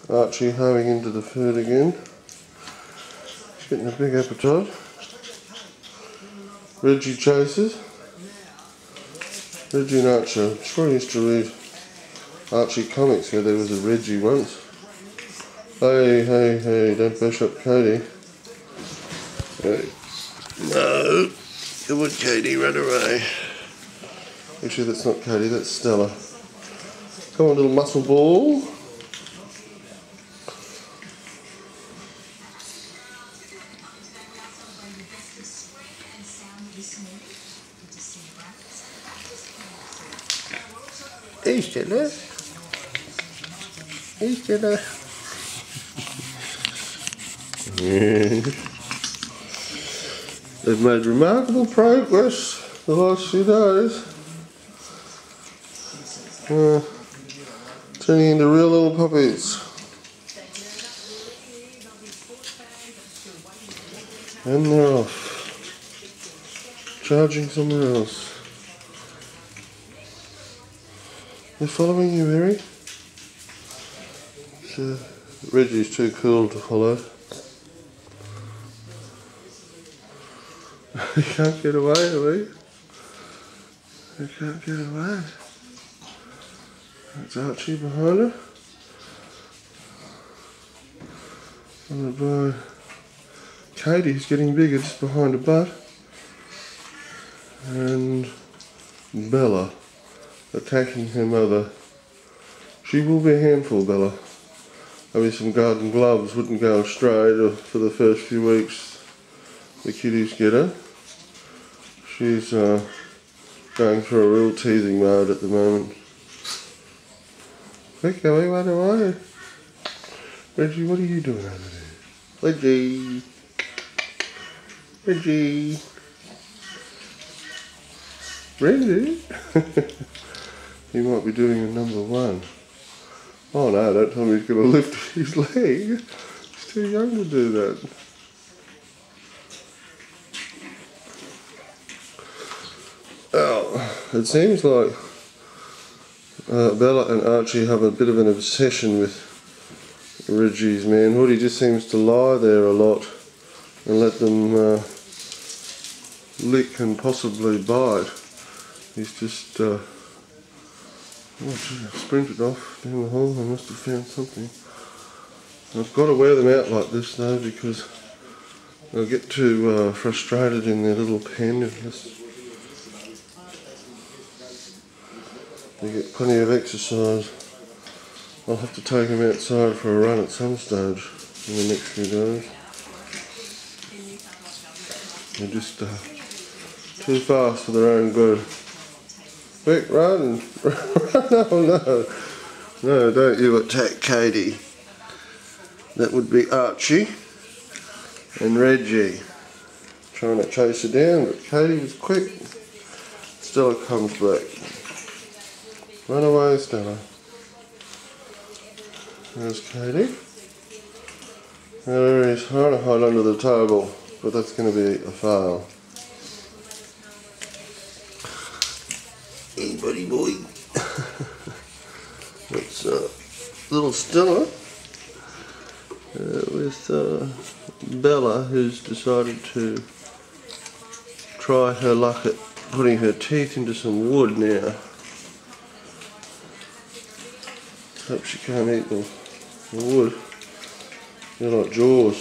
Archie hoeing into the food again. He's getting a big appetite. Reggie chases. Reggie and Archie. I'm sure I used to read Archie comics where there was a Reggie once. Hey, don't bash up Katie. Hey. No. Come on, Katie, run away. Actually, that's not Katie, that's Stella. Come on, little muscle ball. Hey, Stella. Hey, Stella. They've made remarkable progress the last few days. Turning into real little puppies. And they're off. Charging somewhere else. They're following you, Mary? So, Reggie's too cool to follow. You can't get away, Lee. You can't get away. That's Archie behind her. Followed by Katie, who's getting bigger just behind her butt. And Bella attacking her mother. She will be a handful, Bella. Maybe some garden gloves wouldn't go astray for the first few weeks the kiddies get her. She's going through a real teething mode at the moment. Quick, away, run away. Reggie, what are you doing over there? Reggie. Reggie. Reggie. He might be doing a number one. Oh no, don't tell me he's going to lift his leg. He's too young to do that. Oh, it seems like Bella and Archie have a bit of an obsession with Reggie's manhood. He just seems to lie there a lot and let them lick and possibly bite. He's just sprinted off down the hall. I must have found something. I've got to wear them out like this though, because they'll get too frustrated in their little pen. They get plenty of exercise. I'll have to take them outside for a run at some stage in the next few days. They're just too fast for their own good. Quick, run! No, don't you attack Katie. That would be Archie and Reggie. Trying to chase her down, but Katie was quick. Stella comes back. Run away, Stella. There's Katie. There he's trying to hide under the table, but that's going to be a fail. Hey, buddy boy. That's little Stella with Bella, who's decided to try her luck at putting her teeth into some wood now. Hope she can't eat the wood. They're like jaws.